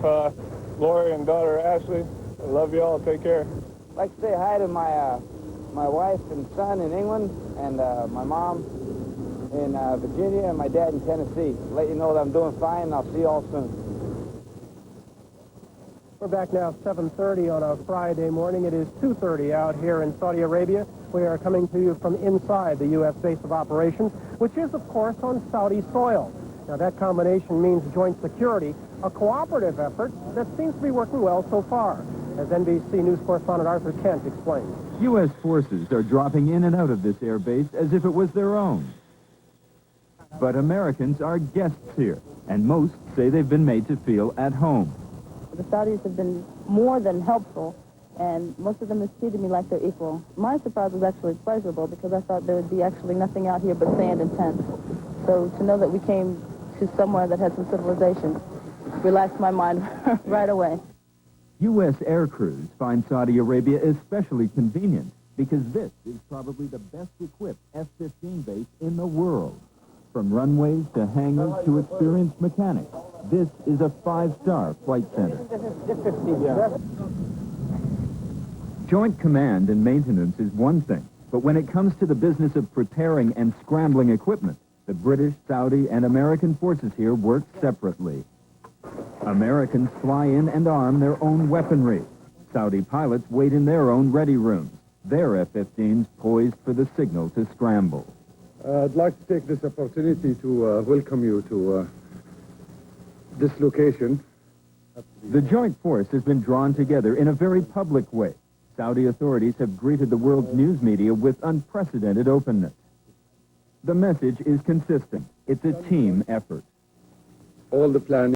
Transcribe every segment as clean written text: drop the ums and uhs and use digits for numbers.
Lori and daughter Ashley. I love you all. Take care. I'd like to say hi to my wife and son in England, and my mom in Virginia, and my dad in Tennessee. Let you know that I'm doing fine, and I'll see you all soon. We're back now at 7:30 on a Friday morning. It is 2:30 out here in Saudi Arabia. We are coming to you from inside the U.S. base of operations, which is, of course, on Saudi soil. Now, that combination means joint security, a cooperative effort that seems to be working well so far, as NBC News correspondent Arthur Kent explains. U.S. forces are dropping in and out of this air base as if it was their own. But Americans are guests here, and most say they've been made to feel at home. The Saudis have been more than helpful, and most of them have treated me like they're equal. My surprise was actually pleasurable because I thought there would be actually nothing out here but sand and tents. So to know that we came to somewhere that had some civilization relaxed my mind right away. U.S. air crews find Saudi Arabia especially convenient because this is probably the best equipped F-15 base in the world. From runways to hangars to experienced mechanics, this is a five-star flight center. Joint command and maintenance is one thing, but when it comes to the business of preparing and scrambling equipment, the British, Saudi, and American forces here work separately. Americans fly in and arm their own weaponry. Saudi pilots wait in their own ready rooms, their F-15s poised for the signal to scramble. I'd like to take this opportunity to welcome you to this location. The joint force has been drawn together in a very public way. Saudi authorities have greeted the world's news media with unprecedented openness. The message is consistent. It's a team effort. All the planning.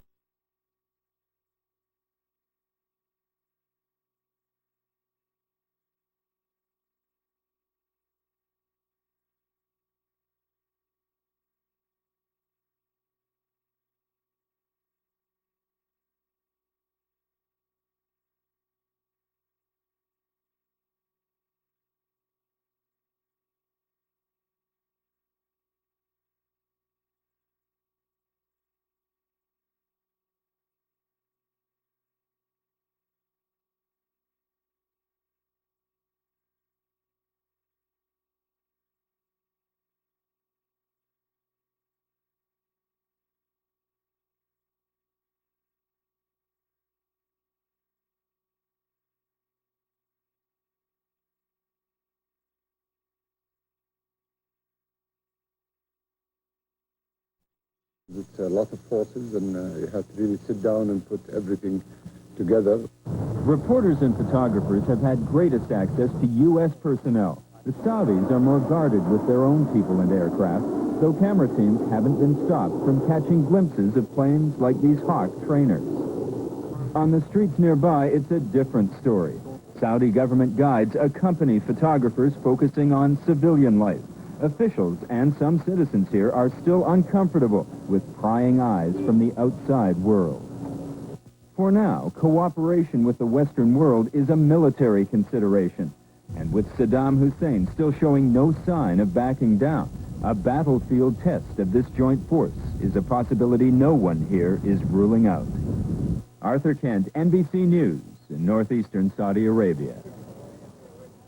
It's a lot of forces, and you have to really sit down and put everything together. Reporters and photographers have had greatest access to U.S. personnel. The Saudis are more guarded with their own people and aircraft, though camera teams haven't been stopped from catching glimpses of planes like these Hawk trainers. On the streets nearby, it's a different story. Saudi government guides accompany photographers focusing on civilian life. Officials and some citizens here are still uncomfortable with prying eyes from the outside world. For now, cooperation with the Western world is a military consideration. And with Saddam Hussein still showing no sign of backing down, a battlefield test of this joint force is a possibility no one here is ruling out. Arthur Kent, NBC News in northeastern Saudi Arabia.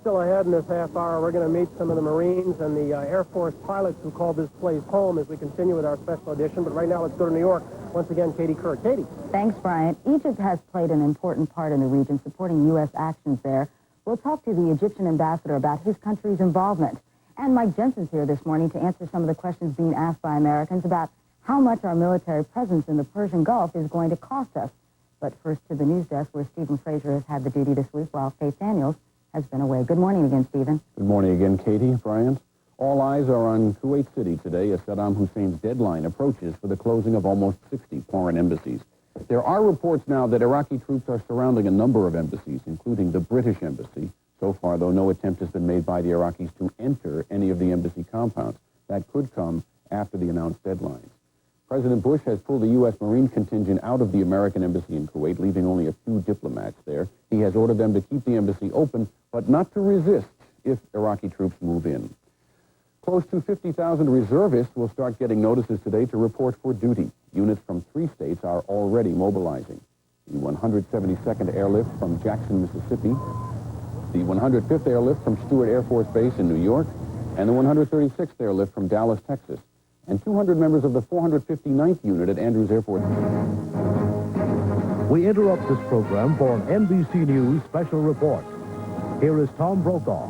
Still ahead in this half hour, we're going to meet some of the Marines and the Air Force pilots who call this place home as we continue with our special edition. But right now, let's go to New York. Once again, Katie Kerr. Katie. Thanks, Bryant. Egypt has played an important part in the region, supporting U.S. actions there. We'll talk to the Egyptian ambassador about his country's involvement. And Mike Jensen's here this morning to answer some of the questions being asked by Americans about how much our military presence in the Persian Gulf is going to cost us. But first to the news desk, where Stephen Fraser has had the duty this week while Faith Daniels has been away. Good morning again, Stephen. Good morning again, Katie, Bryant. All eyes are on Kuwait City today as Saddam Hussein's deadline approaches for the closing of almost 60 foreign embassies. There are reports now that Iraqi troops are surrounding a number of embassies, including the British embassy. So far, though, no attempt has been made by the Iraqis to enter any of the embassy compounds. That could come after the announced deadlines. President Bush has pulled the U.S. Marine contingent out of the American embassy in Kuwait, leaving only a few diplomats there. He has ordered them to keep the embassy open, but not to resist if Iraqi troops move in. Close to 50,000 reservists will start getting notices today to report for duty. Units from 3 states are already mobilizing. the 172nd Airlift from Jackson, Mississippi, the 105th Airlift from Stewart Air Force Base in New York, and the 136th Airlift from Dallas, Texas, and 200 members of the 459th Unit at Andrews Air Force. We interrupt this program for an NBC News special report. Here is Tom Brokaw.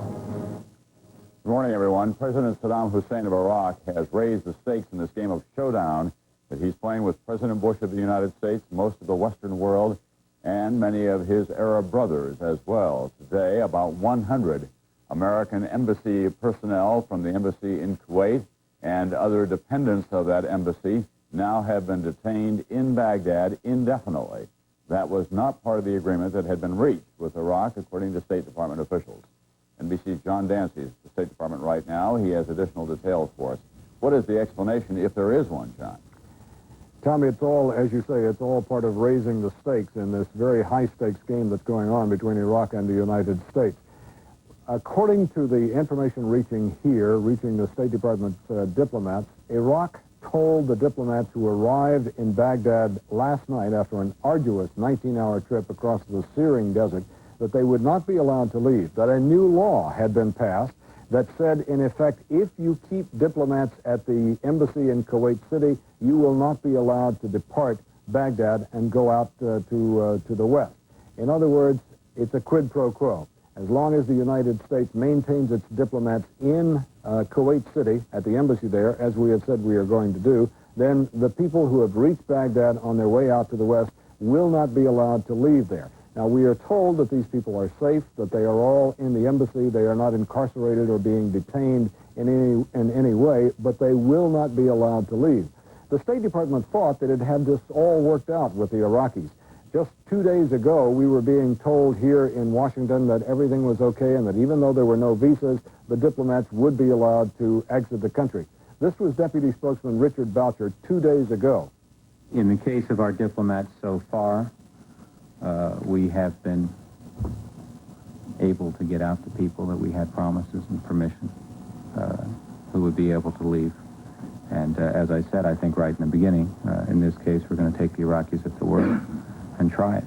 Good morning, everyone. President Saddam Hussein of Iraq has raised the stakes in this game of showdown that he's playing with President Bush of the United States, most of the Western world, and many of his Arab brothers as well. Today, about 100 American embassy personnel from the embassy in Kuwait and other dependents of that embassy now have been detained in Baghdad indefinitely. That was not part of the agreement that had been reached with Iraq, according to State Department officials. NBC's John Dancy is at the State Department right now. He has additional details for us. What is the explanation, if there is one, John? Tommy, it's all, as you say, it's all part of raising the stakes in this very high-stakes game that's going on between Iraq and the United States. According to the information reaching the State Department diplomats, Iraq told the diplomats who arrived in Baghdad last night after an arduous 19-hour trip across the searing desert that they would not be allowed to leave, that a new law had been passed that said, in effect, if you keep diplomats at the embassy in Kuwait City, you will not be allowed to depart Baghdad and go out to the west. In other words, it's a quid pro quo. As long as the United States maintains its diplomats in Kuwait City at the embassy there, as we have said we are going to do, then the people who have reached Baghdad on their way out to the west will not be allowed to leave there. Now, we are told that these people are safe, that they are all in the embassy. They are not incarcerated or being detained in any way, but they will not be allowed to leave. The State Department thought that it had this all worked out with the Iraqis. Just 2 days ago, we were being told here in Washington that everything was okay and that even though there were no visas, the diplomats would be allowed to exit the country. This was Deputy Spokesman Richard Boucher 2 days ago. In the case of our diplomats so far, we have been able to get out the people that we had promises and permission who would be able to leave. And as I said, I think right in the beginning, in this case, we're going to take the Iraqis at the word and try it.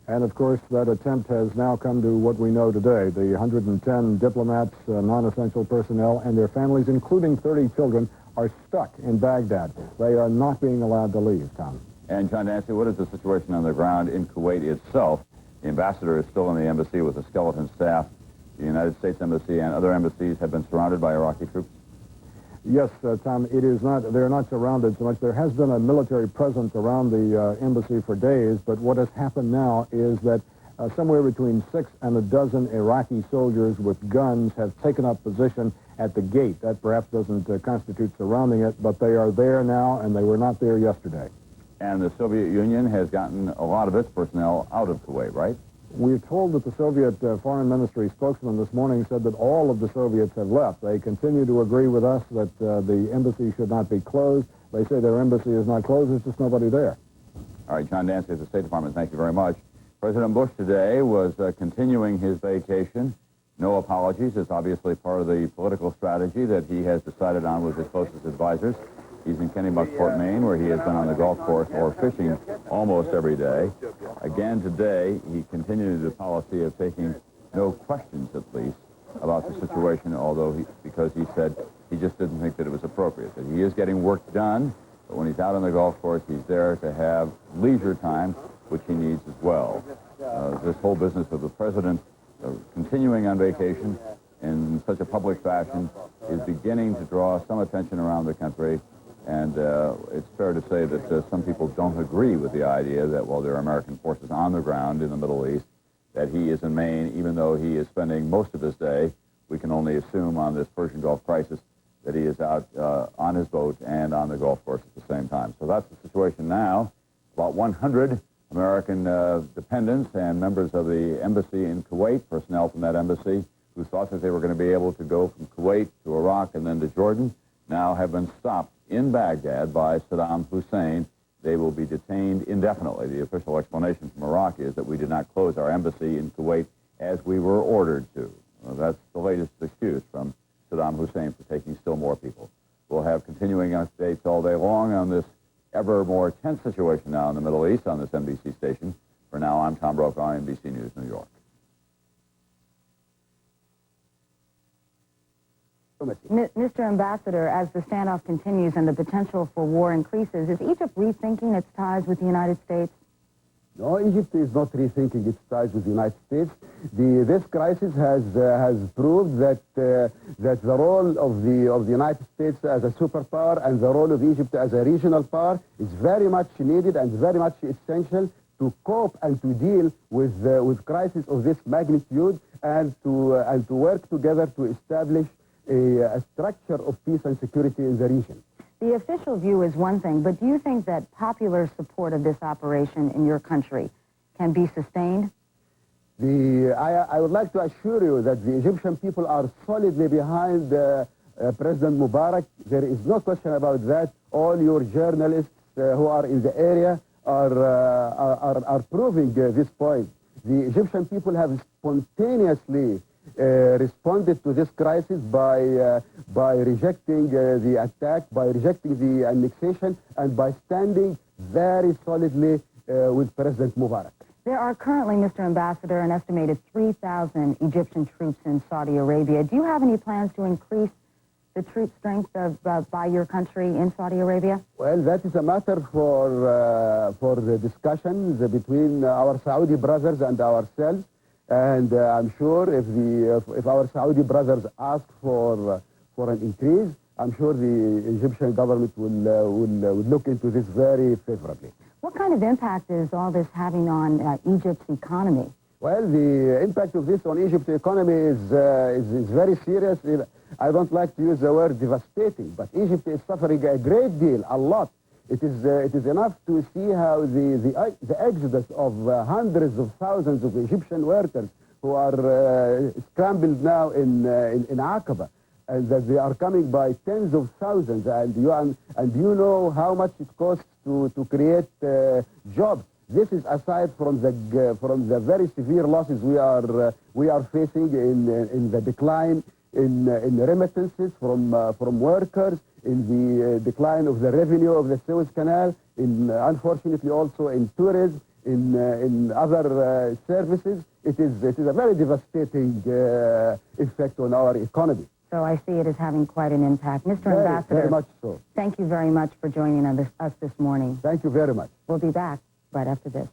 And, of course, that attempt has now come to what we know today. The 110 diplomats, non-essential personnel, and their families, including 30 children, are stuck in Baghdad. They are not being allowed to leave, Tom. And, John Dancy, what is the situation on the ground in Kuwait itself? The ambassador is still in the embassy with a skeleton staff. The United States Embassy and other embassies have been surrounded by Iraqi troops. Yes, Tom, it is not, they're not surrounded so much. There has been a military presence around the embassy for days, but what has happened now is that somewhere between 6 and a dozen Iraqi soldiers with guns have taken up position at the gate. That perhaps doesn't constitute surrounding it, but they are there now, and they were not there yesterday. And the Soviet Union has gotten a lot of its personnel out of Kuwait, right? We're told that the Soviet Foreign Ministry spokesman this morning said that all of the Soviets have left. They continue to agree with us that the embassy should not be closed. They say their embassy is not closed. There's just nobody there. All right, John Dancy of the State Department, thank you very much. President Bush today was continuing his vacation. No apologies. It's obviously part of the political strategy that he has decided on with his closest advisors. He's in Kennebunkport, Maine, where he has been on the golf course or fishing almost every day. Again today, he continued the policy of taking no questions, at least, about the situation, although because he said he just didn't think that it was appropriate. That he is getting work done, but when he's out on the golf course, he's there to have leisure time, which he needs as well. This whole business of the president continuing on vacation in such a public fashion is beginning to draw some attention around the country. And it's fair to say that some people don't agree with the idea that while there are American forces on the ground in the Middle East, that he is in Maine, even though he is spending most of his day, we can only assume on this Persian Gulf crisis, that he is out on his boat and on the golf course at the same time. So that's the situation now. About 100 American dependents and members of the embassy in Kuwait, personnel from that embassy, who thought that they were going to be able to go from Kuwait to Iraq and then to Jordan, now have been stopped in Baghdad by Saddam Hussein. They will be detained indefinitely. The official explanation from Iraq is that we did not close our embassy in Kuwait as we were ordered to. Well, that's the latest excuse from Saddam Hussein for taking still more people. We'll have continuing updates all day long on this ever more tense situation now in the Middle East on this NBC station. For now, I'm Tom Brokaw, NBC News, New York. Mr. Ambassador, as the standoff continues and the potential for war increases, is Egypt rethinking its ties with the United States? No, Egypt is not rethinking its ties with the United States. This crisis has proved that that the role of the United States as a superpower and the role of Egypt as a regional power is very much needed and very much essential to cope and to deal with crises of this magnitude and to work together to establish a structure of peace and security in the region. The official view is one thing, but do you think that popular support of this operation in your country can be sustained? I would like to assure you that the Egyptian people are solidly behind President Mubarak. There is no question about that. All your journalists who are in the area are proving this point. The Egyptian people have spontaneously responded to this crisis by rejecting the attack, by rejecting the annexation, and by standing very solidly with President Mubarak. There are currently, Mr. Ambassador, an estimated 3,000 Egyptian troops in Saudi Arabia. Do you have any plans to increase the troop strength by your country in Saudi Arabia? Well, that is a matter for the discussions between our Saudi brothers and ourselves. And I'm sure if our Saudi brothers ask for an increase, I'm sure the Egyptian government will look into this very favorably. What kind of impact is all this having on Egypt's economy? Well, the impact of this on Egypt's economy is very serious. I don't like to use the word devastating, but Egypt is suffering a great deal, a lot. It is enough to see how the exodus of hundreds of thousands of Egyptian workers who are scrambled now in Aqaba, and that they are coming by tens of thousands, and you know how much it costs to create jobs. This is aside from the very severe losses we are facing in the decline in remittances from workers, in the decline of the revenue of the Suez Canal, unfortunately also in tourism, in other services. It is a very devastating effect on our economy. So I see it as having quite an impact. Mr. Very, Ambassador, very much so. Thank you very much for joining us this morning. Thank you very much. We'll be back right after this.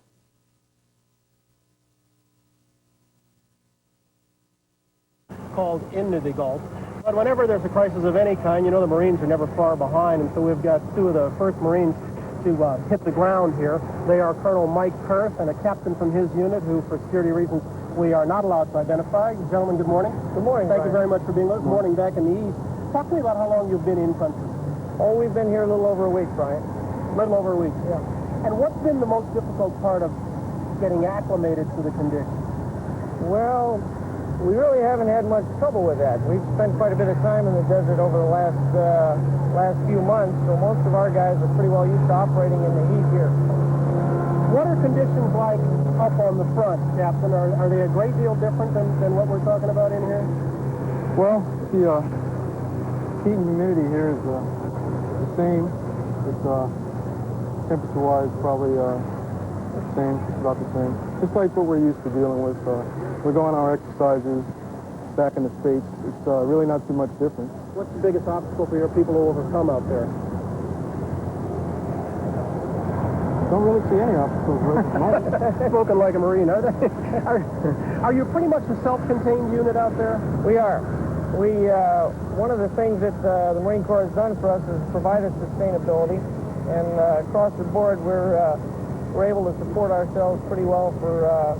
Called into the Gulf. But whenever there's a crisis of any kind, you know the Marines are never far behind, and so we've got two of the first Marines to hit the ground here. They are Colonel Mike Kurth and a captain from his unit who, for security reasons, we are not allowed to identify. Gentlemen, good morning. Good morning, Thank you very much for being with us. Good morning back in the East. Talk to me about how long you've been in country. Oh, we've been here a little over a week, Brian. A little over a week. Yeah. And what's been the most difficult part of getting acclimated to the conditions? Well, we really haven't had much trouble with that. We've spent quite a bit of time in the desert over the last few months, so most of our guys are pretty well used to operating in the heat here. What are conditions like up on the front, Captain? Are they a great deal different than what we're talking about in here? Well, the heat and humidity here is the same. It's temperature-wise probably the same, about the same. Just like what we're used to dealing with. We're going on our exercises back in the States. It's really not too much different. What's the biggest obstacle for your people to overcome out there? Don't really see any obstacles right at the moment. Spoken like a Marine, are they? Are you pretty much a self-contained unit out there? We are. One of the things that the Marine Corps has done for us is provide us sustainability, and across the board we're able to support ourselves pretty well for a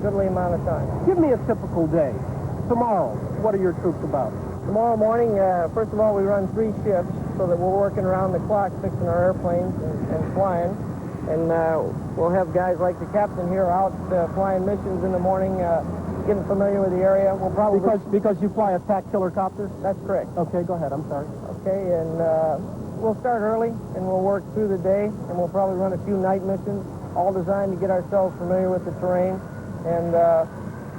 goodly amount of time. Give me a typical day. Tomorrow, what are your troops about? Tomorrow morning, first of all, we run 3 shifts so that we're working around the clock fixing our airplanes and flying. And we'll have guys like the captain here out flying missions in the morning, getting familiar with the area. We'll probably... Because you fly attack killer copters? That's correct. Okay, go ahead. I'm sorry. Okay, and we'll start early, and we'll work through the day, and we'll probably run a few night missions, all designed to get ourselves familiar with the terrain and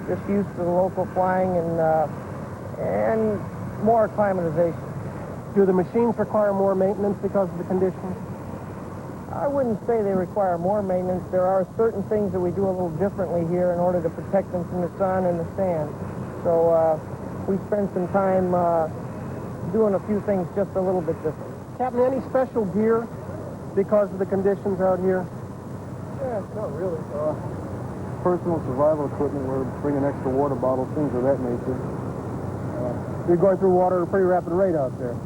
just used to the local flying and more acclimatization. Do the machines require more maintenance because of the conditions? I wouldn't say they require more maintenance. There are certain things that we do a little differently here in order to protect them from the sun and the sand. So we spend some time doing a few things just a little bit different. Captain, any special gear because of the conditions out here? Yeah, not really. Personal survival equipment. We're bringing extra water bottles, things of that nature. You're going through water at a pretty rapid rate out there.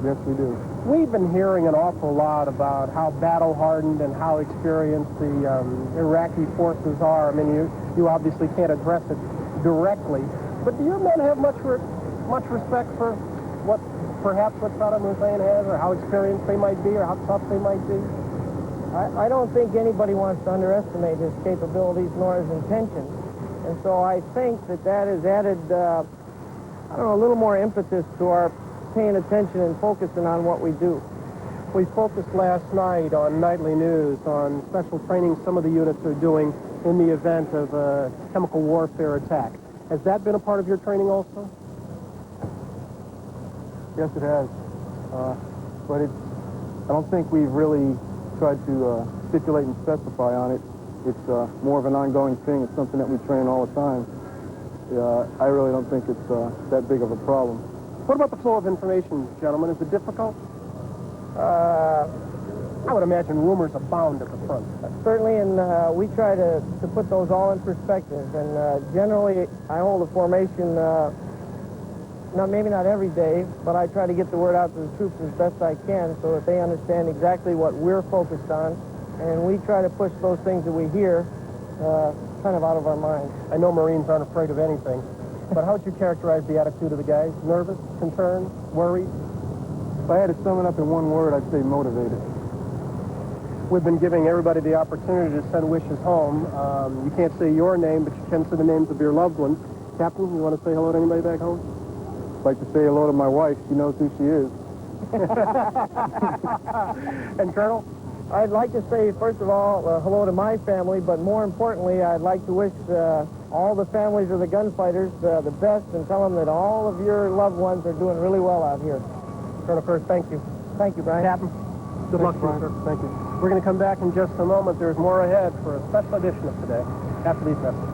Yes, we do. We've been hearing an awful lot about how battle-hardened and how experienced the Iraqi forces are. I mean, you obviously can't address it directly, but do your men have much respect for what Saddam Hussein has, or how experienced they might be, or how tough they might be? I don't think anybody wants to underestimate his capabilities nor his intentions. And so I think that has added, I don't know, a little more impetus to our paying attention and focusing on what we do. We focused last night on nightly news on special training some of the units are doing in the event of a chemical warfare attack. Has that been a part of your training also? Yes, it has. But I don't think we've really tried to stipulate and specify on it. It's more of an ongoing thing. It's something that we train all the time. I really don't think it's that big of a problem. What about the flow of information, gentlemen? Is it difficult? I would imagine rumors abound at the front. Certainly, and we try to put those all in perspective. And generally, I hold a formation, maybe not every day, but I try to get the word out to the troops as best I can so that they understand exactly what we're focused on. And we try to push those things that we hear kind of out of our minds. I know Marines aren't afraid of anything, but how would you characterize the attitude of the guys? Nervous, concerned, worried? If I had to sum it up in one word, I'd say motivated. We've been giving everybody the opportunity to send wishes home. You can't say your name, but you can say the names of your loved ones. Captain, you want to say hello to anybody back home? I'd like to say hello to my wife. She knows who she is. And Colonel? I'd like to say, first of all, hello to my family, but more importantly, I'd like to wish all the families of the gunfighters the best and tell them that all of your loved ones are doing really well out here. Colonel First, thank you. Thank you, Brian. Captain, good luck to you, sir. Thank you. We're going to come back in just a moment. There's more ahead for a special edition of Today after these messages.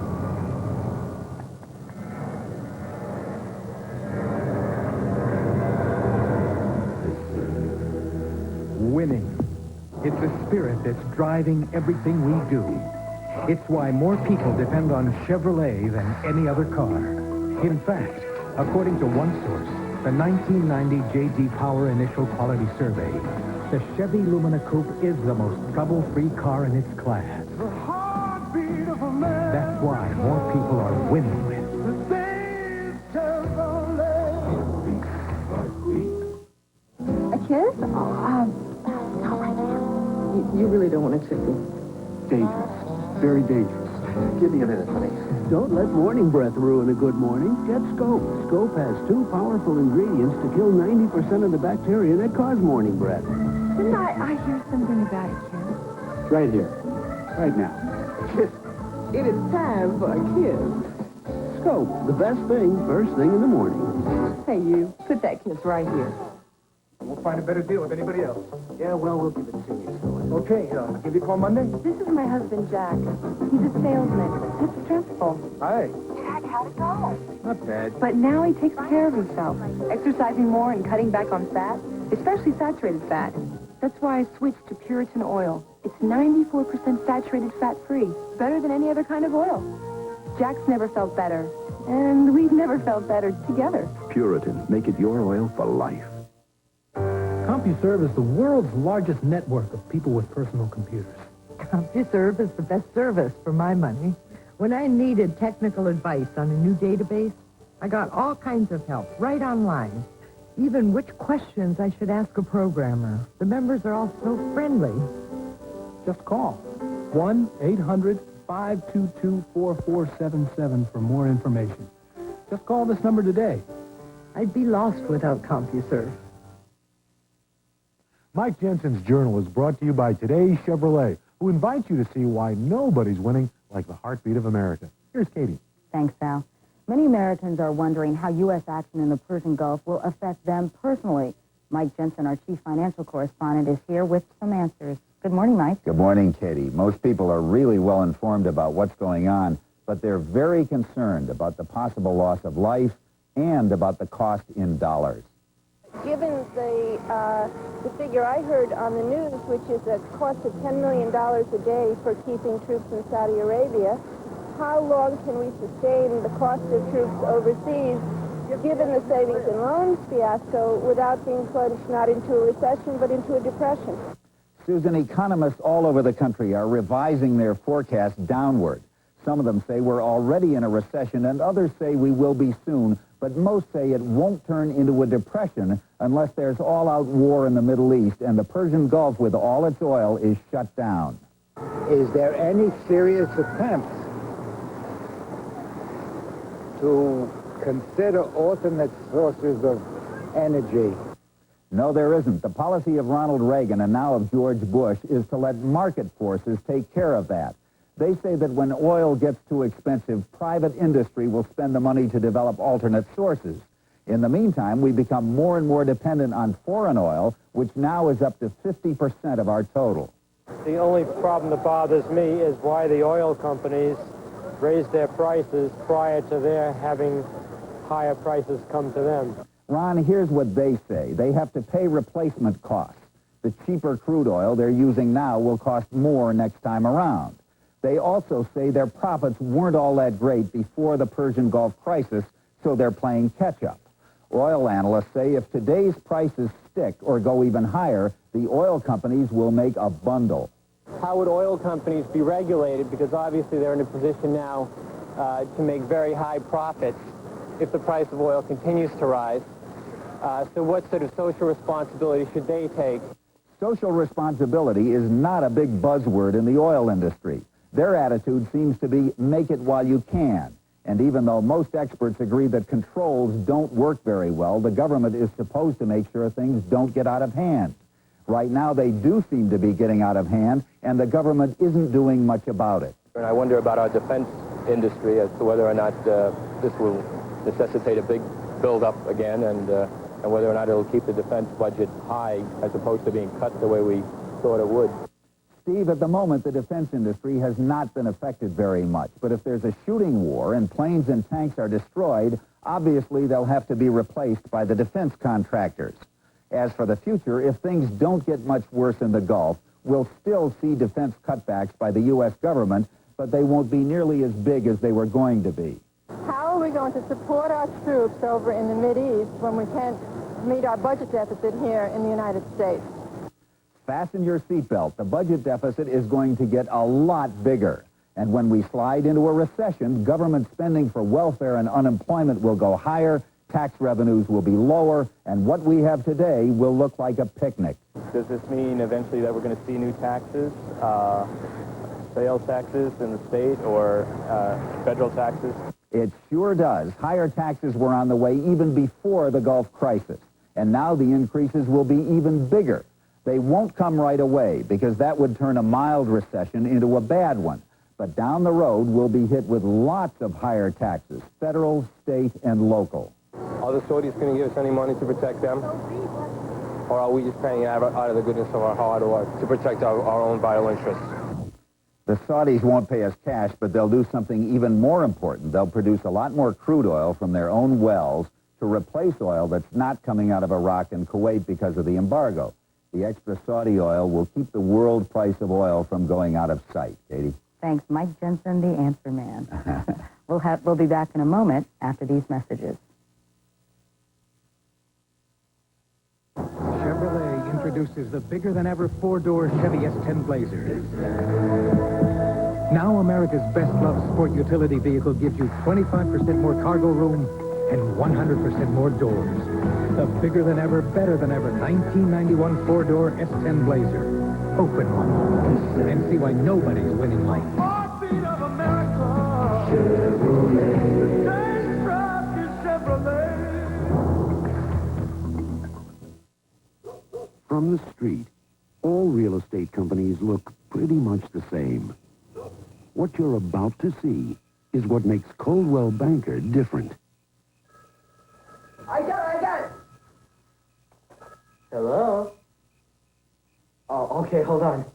Winning. It's a spirit that's driving everything we do. It's why more people depend on Chevrolet than any other car. In fact, according to one source, the 1990 J.D. Power Initial Quality Survey, the Chevy Lumina Coupe is the most trouble-free car in its class. That's why more people are winning with a kiss? Not right now. You really don't want to tickle. Dangerous. Very dangerous. Give me a minute, honey. Don't let morning breath ruin a good morning. Get Scope. Scope has 2 powerful ingredients to kill 90% of the bacteria that cause morning breath. Didn't I hear something about a kiss? Right here. Right now. Kiss. It is time for a kiss. Scope, the best thing first thing in the morning. Hey, you. Put that kiss right here. We'll find a better deal with anybody else. Yeah, well, we'll give it to you. Okay, I'll give you a call Monday. This is my husband, Jack. He's a salesman. It's stressful. Hi. Jack, how'd it go? Not bad. But now he takes care of himself, exercising more and cutting back on fat, especially saturated fat. That's why I switched to Puritan oil. It's 94% saturated fat-free, better than any other kind of oil. Jack's never felt better, and we've never felt better together. Puritan. Make it your oil for life. CompuServe is the world's largest network of people with personal computers. CompuServe is the best service for my money. When I needed technical advice on a new database, I got all kinds of help right online. Even which questions I should ask a programmer. The members are all so friendly. Just call 1-800-522-4477 for more information. Just call this number today. I'd be lost without CompuServe. Mike Jensen's Journal is brought to you by Today's Chevrolet, who invites you to see why nobody's winning like the heartbeat of America. Here's Katie. Thanks, Sal. Many Americans are wondering how U.S. action in the Persian Gulf will affect them personally. Mike Jensen, our chief financial correspondent, is here with some answers. Good morning, Mike. Good morning, Katie. Most people are really well informed about what's going on, but they're very concerned about the possible loss of life and about the cost in dollars. Given the figure I heard on the news, which is a cost of $10 million a day for keeping troops in Saudi Arabia, how long can we sustain the cost of troops overseas, given the savings and loans fiasco, without being plunged not into a recession but into a depression? Susan, economists all over the country are revising their forecast downward. Some of them say we're already in a recession, and others say we will be soon, but most say it won't turn into a depression unless there's all-out war in the Middle East and the Persian Gulf with all its oil is shut down. Is there any serious attempt to consider alternate sources of energy? No, there isn't. The policy of Ronald Reagan and now of George Bush is to let market forces take care of that. They say that when oil gets too expensive, private industry will spend the money to develop alternate sources. In the meantime, we become more and more dependent on foreign oil, which now is up to 50% of our total. The only problem that bothers me is why the oil companies raised their prices prior to their having higher prices come to them. Ron, here's what they say. They have to pay replacement costs. The cheaper crude oil they're using now will cost more next time around. They also say their profits weren't all that great before the Persian Gulf crisis, so they're playing catch-up. Oil analysts say if today's prices stick or go even higher, the oil companies will make a bundle. How would oil companies be regulated? Because obviously they're in a position now to make very high profits if the price of oil continues to rise. So what sort of social responsibility should they take? Social responsibility is not a big buzzword in the oil industry. Their attitude seems to be make it while you can. And even though most experts agree that controls don't work very well, the government is supposed to make sure things don't get out of hand. Right now, they do seem to be getting out of hand, and the government isn't doing much about it. And I wonder about our defense industry as to whether or not this will necessitate a big build-up again, and whether or not it'll keep the defense budget high as opposed to being cut the way we thought it would. Steve, at the moment, the defense industry has not been affected very much. But if there's a shooting war and planes and tanks are destroyed, obviously they'll have to be replaced by the defense contractors. As for the future, if things don't get much worse in the Gulf, we'll still see defense cutbacks by the U.S. government, but they won't be nearly as big as they were going to be. How are we going to support our troops over in the Mideast when we can't meet our budget deficit here in the United States? Fasten your seatbelt. The budget deficit is going to get a lot bigger. And when we slide into a recession, government spending for welfare and unemployment will go higher, tax revenues will be lower, and what we have today will look like a picnic. Does this mean eventually that we're going to see new taxes, sales taxes in the state, or federal taxes? It sure does. Higher taxes were on the way even before the Gulf crisis. And now the increases will be even bigger. They won't come right away because that would turn a mild recession into a bad one. But down the road, we'll be hit with lots of higher taxes, federal, state, and local. Are the Saudis going to give us any money to protect them? Or are we just paying out of the goodness of our heart or to protect our own vital interests? The Saudis won't pay us cash, but they'll do something even more important. They'll produce a lot more crude oil from their own wells to replace oil that's not coming out of Iraq and Kuwait because of the embargo. The extra Saudi oil will keep the world price of oil from going out of sight. Katie? Thanks, Mike Jensen, the answer man. We'll be back in a moment after these messages. Chevrolet introduces the bigger-than-ever four-door Chevy S10 Blazer. Now America's best-loved sport utility vehicle gives you 25% more cargo room and 100% more doors. The bigger-than-ever, better-than-ever 1991 four-door S10 Blazer. Open one and see why nobody's winning life. Heartbeat of America. Chevrolet. Test drive your Chevrolet. From the street, all real estate companies look pretty much the same. What you're about to see is what makes Coldwell Banker different. I got it. Hello? Oh, okay, hold on.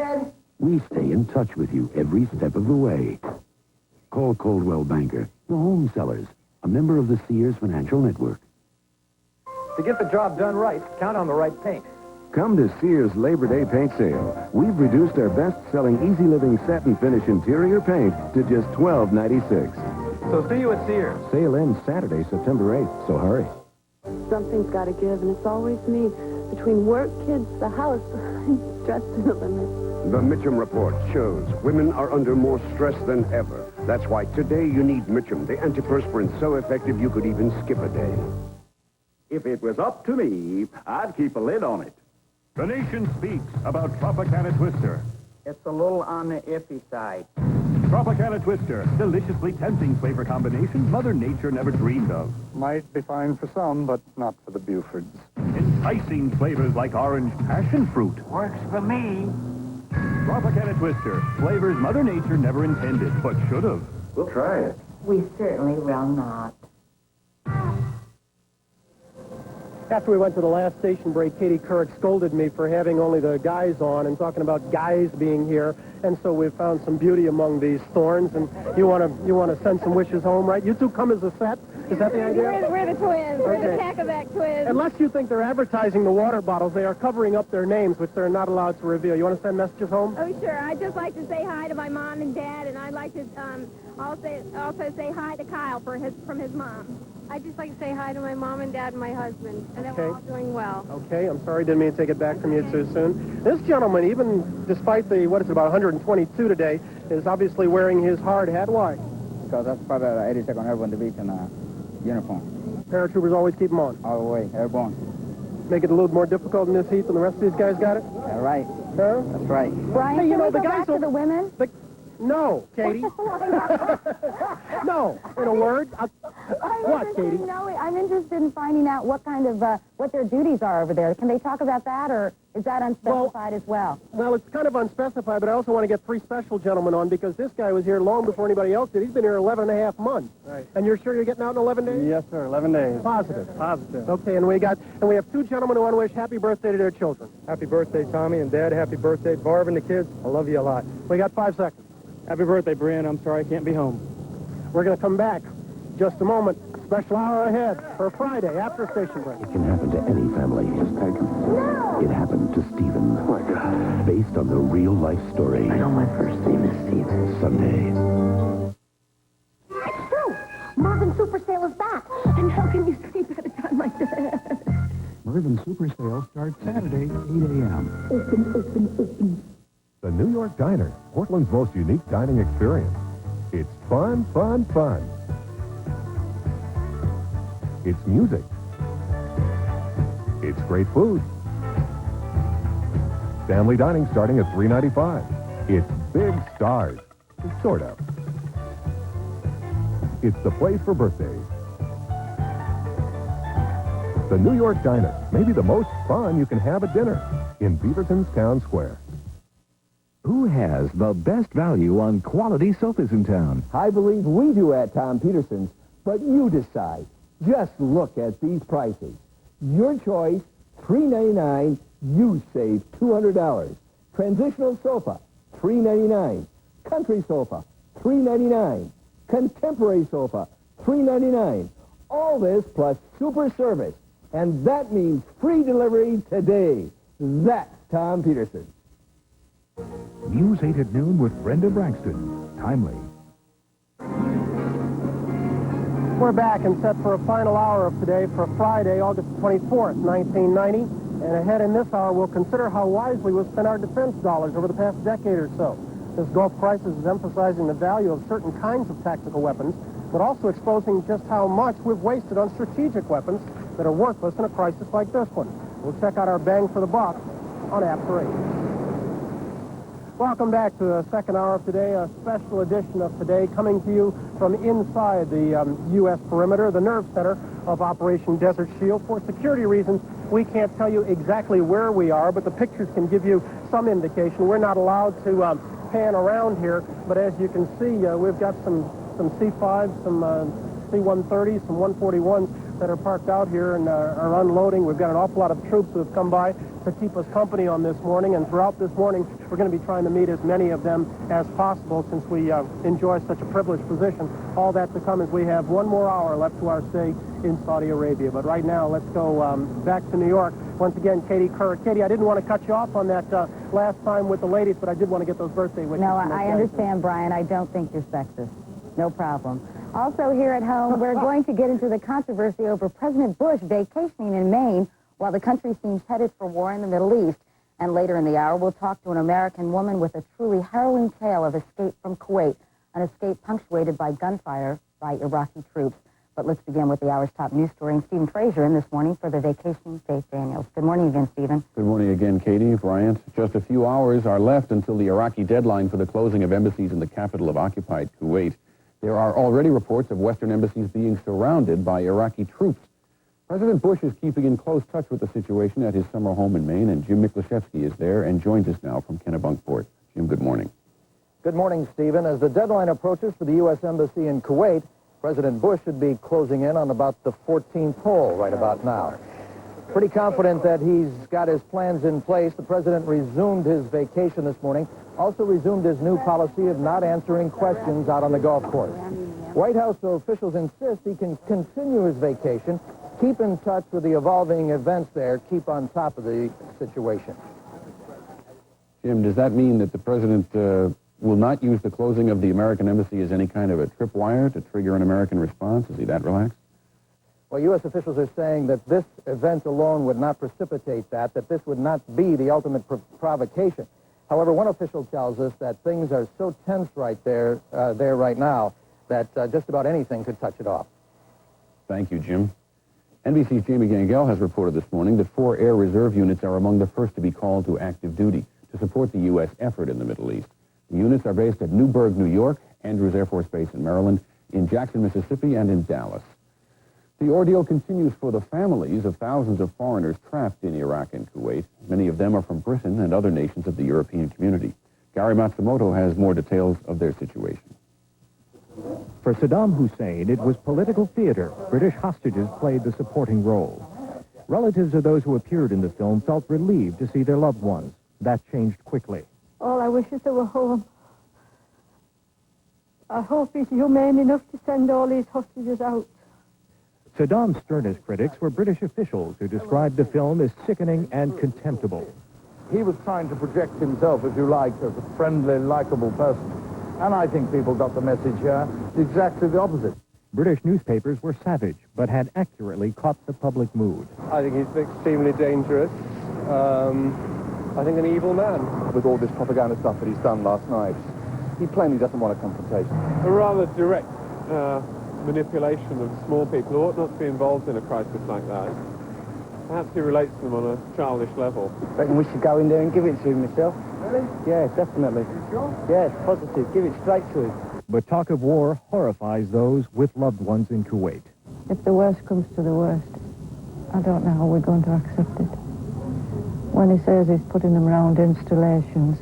Ted. We stay in touch with you every step of the way. Call Coldwell Banker, the home sellers, a member of the Sears Financial Network. To get the job done right, count on the right paint. Come to Sears Labor Day paint sale. We've reduced our best-selling Easy Living Satin Finish interior paint to just $12.96. So see you at Sears. Sale ends Saturday, September 8th, so hurry. Something's got to give, and it's always me. Between work, kids, the house, I'm stressed to the limit. The Mitchum Report shows women are under more stress than ever. That's why today you need Mitchum, the antiperspirant so effective you could even skip a day. If it was up to me, I'd keep a lid on it. The Nation speaks about Tropicana Twister. It's a little on the iffy side. Tropicana Twister, deliciously tempting flavor combination Mother Nature never dreamed of. Might be fine for some, but not for the Bufords. Enticing flavors like orange passion fruit. Works for me. Tropicana Twister, flavors Mother Nature never intended, but should have. We'll try it. We certainly will not. After we went to the last station break, Katie Couric scolded me for having only the guys on and talking about guys being here. And so we've found some beauty among these thorns. And you want to send some wishes home, right? You two come as a set. Is that the idea? We're the twins. Okay. We're the Tacovac twins. Unless you think they're advertising the water bottles, they are covering up their names, which they're not allowed to reveal. You want to send messages home? Oh, sure. I'd just like to say hi to my mom and dad, and I'd like to also say hi to Kyle from his mom. I'd just like to say hi to my mom and dad and my husband, and that we're all doing well. Okay, I'm sorry, didn't mean to take it back from you too soon. This gentleman, even despite the, about 122 today, is obviously wearing his hard hat. Why? Because that's part of the 82nd Airborne Division uniform. Paratroopers always keep them on. All the way, airborne. Make it a little more difficult in this heat than the rest of these guys got it? All right. Huh? That's right. Brian, Hey, you can know, we the go guys back to don't- the women? No, Katie. No, in a word. What, Katie? I'm interested in finding out what kind of, what their duties are over there. Can they talk about that, or is that unspecified as well? Well, it's kind of unspecified, but I also want to get three special gentlemen on because this guy was here long before anybody else did. He's been here 11 and a half months. Right. And you're sure you're getting out in 11 days? Yes, sir. 11 days. Positive. Positive. Okay, and we have two gentlemen who want to wish happy birthday to their children. Happy birthday, Tommy and Dad. Happy birthday, Barb and the kids. I love you a lot. We got 5 seconds. Happy birthday, Brian. I'm sorry I can't be home. We're going to come back just a moment. Special hour ahead for Friday after station break. It can happen to any family. No! It happened to Stephen. Oh, my God. Based on the real-life story. I know my first name is Stephen. Sunday. It's true. Marvin Super Sale is back. And how can you sleep at a time like that? Marvin Super Sale starts Saturday, 8 a.m. Open. The New York Diner, Portland's most unique dining experience. It's fun, fun, fun. It's music. It's great food. Family dining starting at $3.95. It's big stars. Sort of. It's the place for birthdays. The New York Diner, maybe the most fun you can have at dinner in Beaverton's Town Square. Who has the best value on quality sofas in town? I believe we do at Tom Peterson's, but you decide. Just look at these prices. Your choice, $3.99, you save $200. Transitional sofa, $3.99. Country sofa, $3.99. Contemporary sofa, $3.99. All this plus super service. And that means free delivery today. That's Tom Peterson. News 8 at noon with Brenda Braxton. Timely. We're back and set for a final hour of today for Friday, August 24th, 1990. And ahead in this hour, we'll consider how wisely we've spent our defense dollars over the past decade or so. This Gulf crisis is emphasizing the value of certain kinds of tactical weapons, but also exposing just how much we've wasted on strategic weapons that are worthless in a crisis like this one. We'll check out our bang for the buck on After 8. Welcome back to the second hour of today, a special edition of Today coming to you from inside the U.S. perimeter, the nerve center of Operation Desert Shield. For security reasons, we can't tell you exactly where we are, but the pictures can give you some indication. We're not allowed to pan around here, but as you can see, we've got some C-5s, some C-130s, some 141s that are parked out here and are unloading. We've got an awful lot of troops who have come by to keep us company on this morning, and throughout this morning, we're going to be trying to meet as many of them as possible since we enjoy such a privileged position. All that to come as we have one more hour left to our stay in Saudi Arabia. But right now, let's go back to New York. Once again, Katie Kerr. Katie, I didn't want to cut you off on that last time with the ladies, but I did want to get those birthday wishes. No, I understand, Brian. I don't think you're sexist. No problem. Also here at home, we're going to get into the controversy over President Bush vacationing in Maine while the country seems headed for war in the Middle East. And later in the hour, we'll talk to an American woman with a truly harrowing tale of escape from Kuwait, an escape punctuated by gunfire by Iraqi troops. But let's begin with the hour's top news story. And Stephen Fraser in this morning for the vacationing Faith Daniels. Good morning again, Stephen. Good morning again, Katie, Bryant. Just a few hours are left until the Iraqi deadline for the closing of embassies in the capital of occupied Kuwait. There are already reports of Western embassies being surrounded by Iraqi troops. President Bush is keeping in close touch with the situation at his summer home in Maine, and Jim Miklaszewski is there and joins us now from Kennebunkport. Jim, good morning. Good morning, Stephen. As the deadline approaches for the U.S. Embassy in Kuwait, President Bush should be closing in on about the 14th hole right about now. Pretty confident that he's got his plans in place. The president resumed his vacation this morning, also resumed his new policy of not answering questions out on the golf course. White House officials insist he can continue his vacation, keep in touch with the evolving events there, keep on top of the situation. Jim, does that mean that the president will not use the closing of the American embassy as any kind of a tripwire to trigger an American response? Is he that relaxed? Well, U.S. officials are saying that this event alone would not precipitate that this would not be the ultimate provocation. However, one official tells us that things are so tense right there right now that just about anything could touch it off. Thank you, Jim. NBC's Jamie Gangel has reported this morning that 4 Air Reserve units are among the first to be called to active duty to support the U.S. effort in the Middle East. The units are based at Newburgh, New York, Andrews Air Force Base in Maryland, in Jackson, Mississippi, and in Dallas. The ordeal continues for the families of thousands of foreigners trapped in Iraq and Kuwait. Many of them are from Britain and other nations of the European community. Gary Matsumoto has more details of their situation. For Saddam Hussein, it was political theater. British hostages played the supporting role. Relatives of those who appeared in the film felt relieved to see their loved ones. That changed quickly. All I wish is they were home. I hope he's humane enough to send all these hostages out. Saddam's sternest critics were British officials who described the film as sickening and contemptible. He was trying to project himself, if you like, as a friendly, likable person. And I think people got the message here exactly the opposite. British newspapers were savage, but had accurately caught the public mood. I think he's extremely dangerous. I think an evil man. With all this propaganda stuff that he's done last night, he plainly doesn't want a confrontation. A rather direct manipulation of small people who ought not to be involved in a crisis like that. Perhaps he relates to them on a childish level. Reckon we should go in there and give it to him myself. Really? Yeah, definitely. Sure? Yes, positive. Give it straight to him. But talk of war horrifies those with loved ones in Kuwait. If the worst comes to the worst, I don't know how we're going to accept it. When he says he's putting them around installations,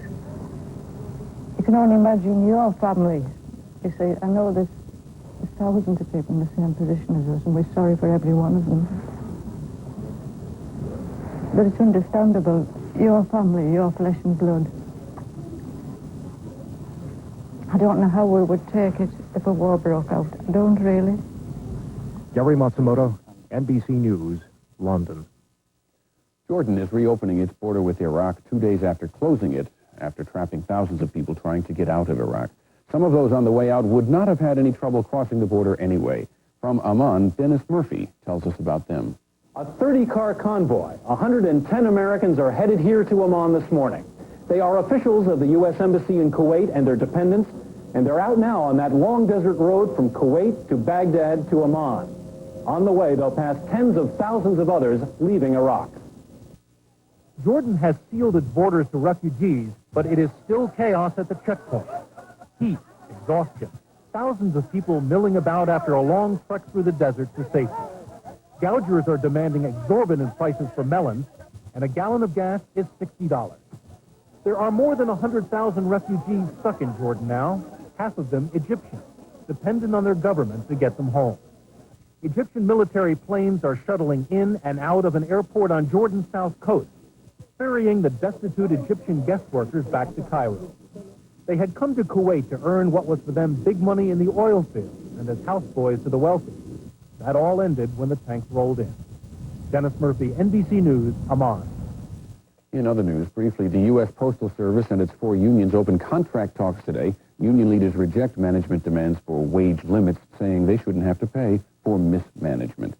you can only imagine your family. You see, I know there's thousands of people in the same position as us, and we're sorry for every one of them. But it's understandable. Your family, your flesh and blood. I don't know how we would take it if a war broke out. I don't really. Gary Matsumoto, NBC News, London. Jordan is reopening its border with Iraq 2 days after closing it, after trapping thousands of people trying to get out of Iraq. Some of those on the way out would not have had any trouble crossing the border anyway. From Amman, Dennis Murphy tells us about them. A 30-car convoy. 110 Americans are headed here to Amman this morning. They are officials of the U.S. Embassy in Kuwait and their dependents, and they're out now on that long desert road from Kuwait to Baghdad to Amman. On the way, they'll pass tens of thousands of others leaving Iraq. Jordan has sealed its borders to refugees, but it is still chaos at the checkpoint. Heat, exhaustion, thousands of people milling about after a long trek through the desert to safety. Gougers are demanding exorbitant prices for melons, and a gallon of gas is $60. There are more than 100,000 refugees stuck in Jordan now, half of them Egyptian, dependent on their government to get them home. Egyptian military planes are shuttling in and out of an airport on Jordan's south coast, ferrying the destitute Egyptian guest workers back to Cairo. They had come to Kuwait to earn what was for them big money in the oil fields and as houseboys to the wealthy. That all ended when the tanks rolled in. Dennis Murphy, NBC News, Amman. In other news, briefly, the U.S. Postal Service and its 4 unions opened contract talks today. Union leaders reject management demands for wage limits, saying they shouldn't have to pay for mismanagement.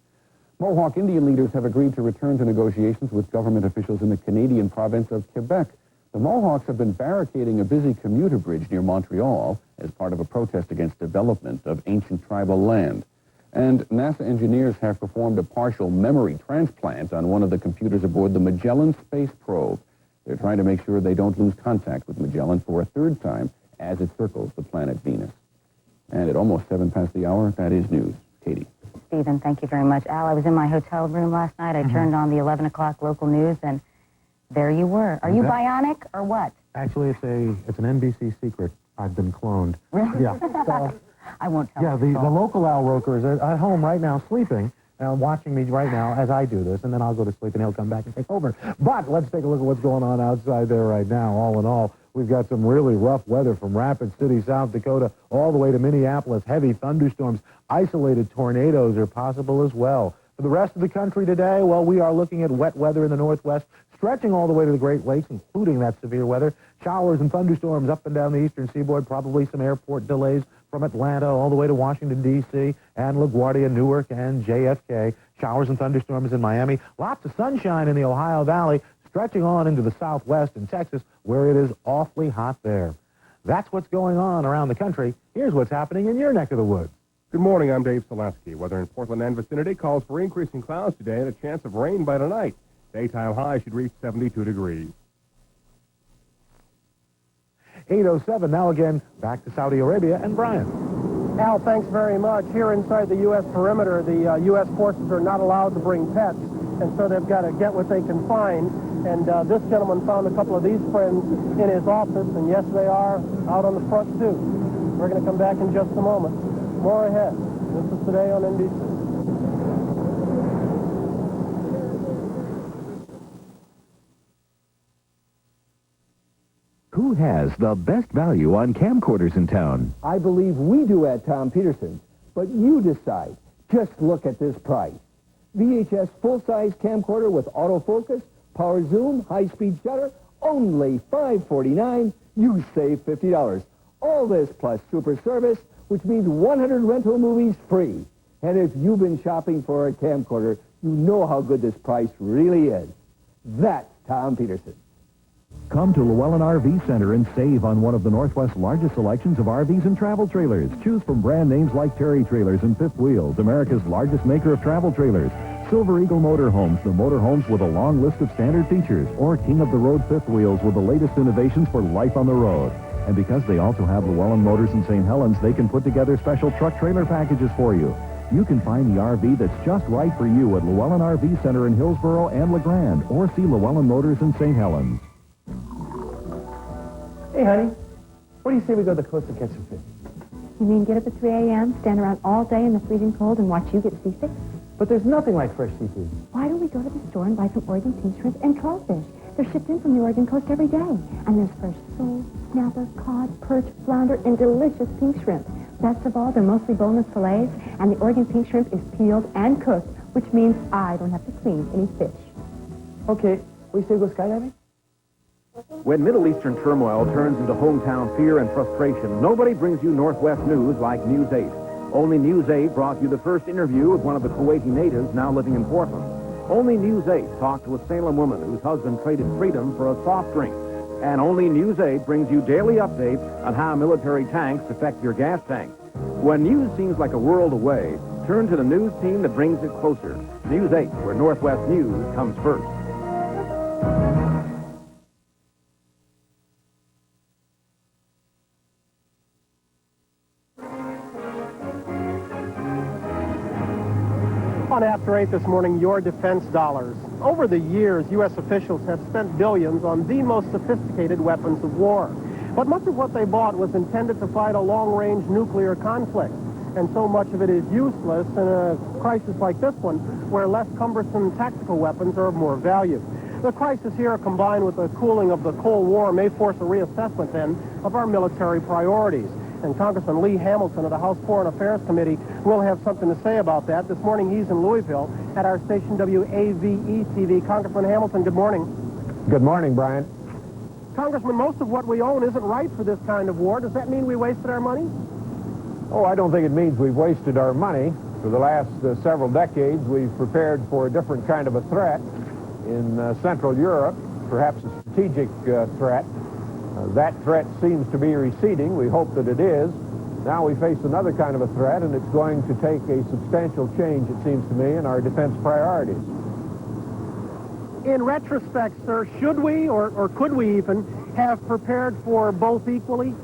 Mohawk Indian leaders have agreed to return to negotiations with government officials in the Canadian province of Quebec. The Mohawks have been barricading a busy commuter bridge near Montreal as part of a protest against development of ancient tribal land. And NASA engineers have performed a partial memory transplant on one of the computers aboard the Magellan space probe. They're trying to make sure they don't lose contact with Magellan for a 3rd time as it circles the planet Venus. And at almost 7 past the hour, that is news. Katie. Stephen, thank you very much. Al, I was in my hotel room last night. I turned on the 11 o'clock local news, and there you were. Are you bionic or what? Actually, it's an NBC secret. I've been cloned. Really? Yeah. So, I won't tell yeah, the local Al Roker is at home right now sleeping, watching me right now as I do this, and then I'll go to sleep and he'll come back and take over. But let's take a look at what's going on outside there right now. All in all, we've got some really rough weather from Rapid City, South Dakota, all the way to Minneapolis. Heavy thunderstorms, isolated tornadoes are possible as well. For the rest of the country today, well, we are looking at wet weather in the northwest, stretching all the way to the Great Lakes, including that severe weather. Showers and thunderstorms up and down the eastern seaboard, probably some airport delays from Atlanta all the way to Washington, D.C., and LaGuardia, Newark, and JFK. Showers and thunderstorms in Miami. Lots of sunshine in the Ohio Valley, stretching on into the southwest and Texas, where it is awfully hot there. That's what's going on around the country. Here's what's happening in your neck of the woods. Good morning, I'm Dave Selesky. Weather in Portland and vicinity calls for increasing clouds today and a chance of rain by tonight. Daytime high should reach 72 degrees. 8:07, now again, back to Saudi Arabia and Brian. Al, thanks very much. Here inside the U.S. perimeter, the U.S. forces are not allowed to bring pets, and so they've got to get what they can find. And this gentleman found a couple of these friends in his office, and yes, they are out on the front, too. We're going to come back in just a moment. More ahead. This is Today on NBC. Who has the best value on camcorders in town? I believe we do at Tom Peterson's, but you decide. Just look at this price. VHS full-size camcorder with autofocus, power zoom, high-speed shutter, only $549. You save $50. All this plus super service, which means 100 rental movies free. And if you've been shopping for a camcorder, you know how good this price really is. That's Tom Peterson. Come to Llewellyn RV Center and save on one of the Northwest's largest selections of RVs and travel trailers. Choose from brand names like Terry Trailers and Fifth Wheels, America's largest maker of travel trailers. Silver Eagle Motorhomes, the motorhomes with a long list of standard features. Or King of the Road Fifth Wheels with the latest innovations for life on the road. And because they also have Llewellyn Motors in St. Helens, they can put together special truck trailer packages for you. You can find the RV that's just right for you at Llewellyn RV Center in Hillsboro and LeGrand, or see Llewellyn Motors in St. Helens. Hey, honey, what do you say we go to the coast and catch some fish? You mean get up at 3 a.m., stand around all day in the freezing cold and watch you get seasick? But there's nothing like fresh seafood. Why don't we go to the store and buy some Oregon pink shrimp and crawfish? They're shipped in from the Oregon coast every day. And there's fresh sole, snapper, cod, perch, flounder, and delicious pink shrimp. Best of all, they're mostly boneless fillets, and the Oregon pink shrimp is peeled and cooked, which means I don't have to clean any fish. Okay, what do you say we go skydiving? When Middle Eastern turmoil turns into hometown fear and frustration, nobody brings you Northwest news like News 8. Only News 8 brought you the first interview with one of the Kuwaiti natives now living in Portland. Only News 8 talked to a Salem woman whose husband traded freedom for a soft drink. And only News 8 brings you daily updates on how military tanks affect your gas tank. When news seems like a world away, turn to the news team that brings it closer. News 8, where Northwest news comes first. On After 8 this morning, your defense dollars. Over the years, U.S. officials have spent billions on the most sophisticated weapons of war. But much of what they bought was intended to fight a long-range nuclear conflict. and so much of it is useless in a crisis like this one, where less cumbersome tactical weapons are of more value. The crisis here, combined with the cooling of the Cold War, may force a reassessment, then, of our military priorities. And Congressman Lee Hamilton of the House Foreign Affairs Committee will have something to say about that. This morning, he's in Louisville at our station WAVE-TV. Congressman Hamilton, good morning. Good morning, Brian. Congressman, most of what we own isn't right for this kind of war. Does that mean we wasted our money? Oh, I don't think it means we've wasted our money. For the last several decades, we've prepared for a different kind of a threat in Central Europe, perhaps a strategic threat. That threat seems to be receding. We hope that it is. Now we face another kind of a threat, and it's going to take a substantial change, it seems to me, in our defense priorities. In retrospect, sir, should we, or could we even, have prepared for both equally?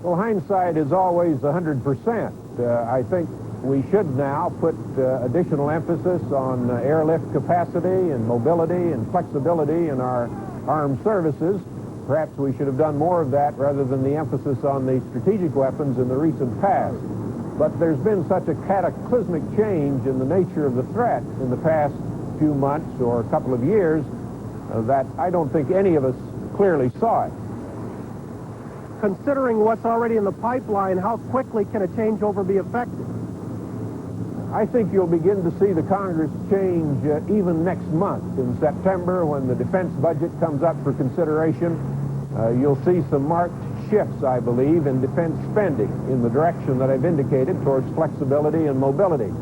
Well, hindsight is always 100%. I think we should now put additional emphasis on airlift capacity and mobility and flexibility in our armed services. Perhaps we should have done more of that rather than the emphasis on the strategic weapons in the recent past. But there's been such a cataclysmic change in the nature of the threat in the past few months or a couple of years that I don't think any of us clearly saw it. Considering what's already in the pipeline, how quickly can a changeover be effected? I think you'll begin to see the Congress change even next month. In September, when the defense budget comes up for consideration, you'll see some marked shifts, I believe, in defense spending in the direction that I've indicated towards flexibility and mobility.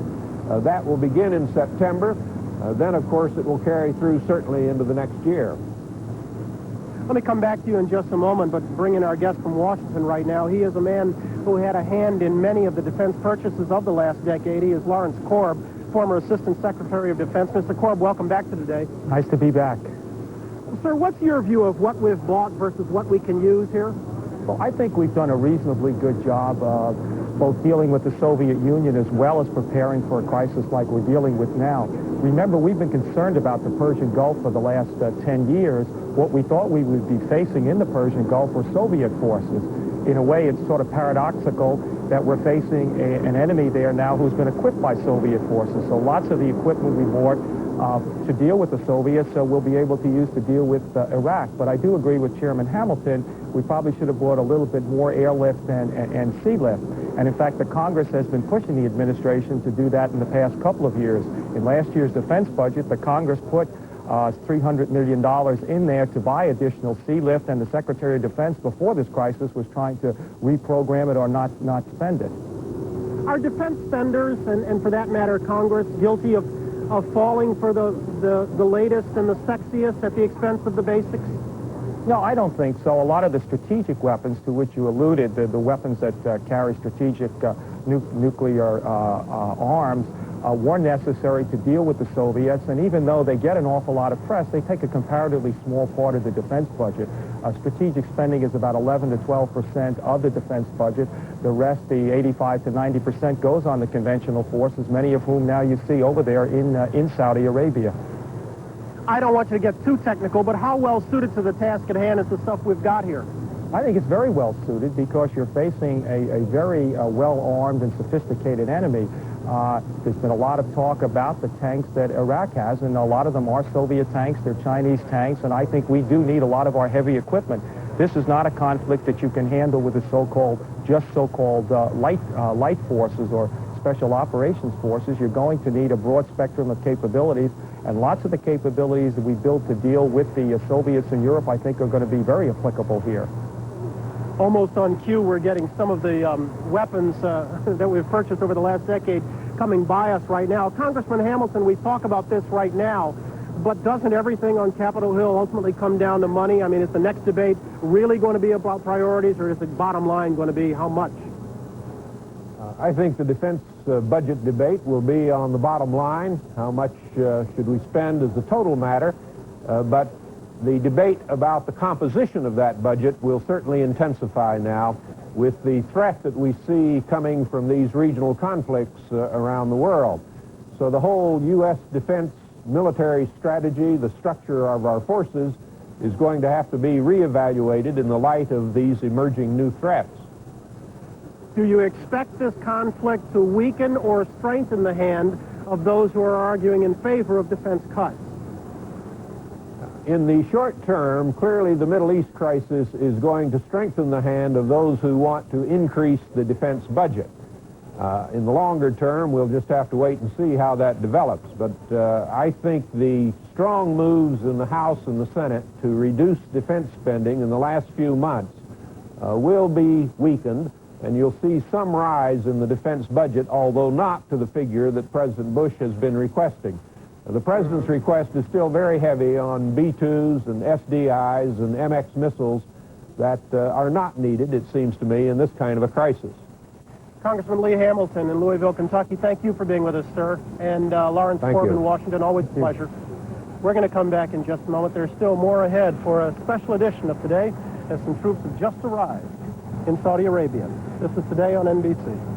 That will begin in September. Then, of course, it will carry through certainly into the next year. Let me come back to you in just a moment, but bring in our guest from Washington right now. He is a man who had a hand in many of the defense purchases of the last decade. He is Lawrence Korb, former Assistant Secretary of Defense. Mr. Korb, welcome back to today. Nice to be back. Sir, what's your view of what we've bought versus what we can use here? Well, I think we've done a reasonably good job of both dealing with the Soviet Union as well as preparing for a crisis like we're dealing with now. Remember, we've been concerned about the Persian Gulf for the last 10 years. What we thought we would be facing in the Persian Gulf were Soviet forces. In a way, it's sort of paradoxical that we're facing an enemy there now who's been equipped by Soviet forces. So lots of the equipment we bought to deal with the Soviets we'll be able to use to deal with Iraq. But I do agree with Chairman Hamilton. We probably should have bought a little bit more airlift and sea lift. And in fact, the Congress has been pushing the administration to do that in the past couple of years. In last year's defense budget, the Congress put $300 million in there to buy additional sea lift, and the Secretary of Defense before this crisis was trying to reprogram it or not spend it. Are defense spenders, and for that matter Congress, guilty of falling for the latest and the sexiest at the expense of the basics? No, I don't think so. A lot of the strategic weapons to which you alluded, the weapons that carry strategic nuclear arms, were necessary to deal with the Soviets, and even though they get an awful lot of press, they take a comparatively small part of the defense budget. Strategic spending is about 11 to 12% of the defense budget. The rest, the 85 to 90%, goes on the conventional forces, many of whom now you see over there in Saudi Arabia. I don't want you to get too technical, but how well suited to the task at hand is the stuff we've got here? I think it's very well suited because you're facing a very well-armed and sophisticated enemy. There's been a lot of talk about the tanks that Iraq has, and a lot of them are Soviet tanks, they're Chinese tanks, and I think we do need a lot of our heavy equipment. This is not a conflict that you can handle with the so-called light forces or special operations forces. You're going to need a broad spectrum of capabilities, and lots of the capabilities that we built to deal with the Soviets in Europe, I think, are going to be very applicable here. Almost on cue, we're getting some of the weapons that we've purchased over the last decade coming by us right now. Congressman Hamilton, we talk about this right now, but doesn't everything on Capitol Hill ultimately come down to money? I mean, is the next debate really going to be about priorities, or is the bottom line going to be how much? I think the defense budget debate will be on the bottom line. How much should we spend is the total matter, but the debate about the composition of that budget will certainly intensify now with the threat that we see coming from these regional conflicts around the world. So the whole U.S. defense military strategy, the structure of our forces, is going to have to be reevaluated in the light of these emerging new threats. Do you expect this conflict to weaken or strengthen the hand of those who are arguing in favor of defense cuts? In the short term, clearly the Middle East crisis is going to strengthen the hand of those who want to increase the defense budget. In the longer term, we'll just have to wait and see how that develops. But I think the strong moves in the House and the Senate to reduce defense spending in the last few months will be weakened, and you'll see some rise in the defense budget, although not to the figure that President Bush has been requesting. The President's request is still very heavy on B-2s and SDIs and MX missiles that are not needed, it seems to me, in this kind of a crisis. Congressman Lee Hamilton in Louisville, Kentucky, thank you for being with us, sir. And Lawrence Corbin, Washington, always a pleasure. We're going to come back in just a moment. There's still more ahead for a special edition of Today, as some troops have just arrived in Saudi Arabia. This is Today on NBC.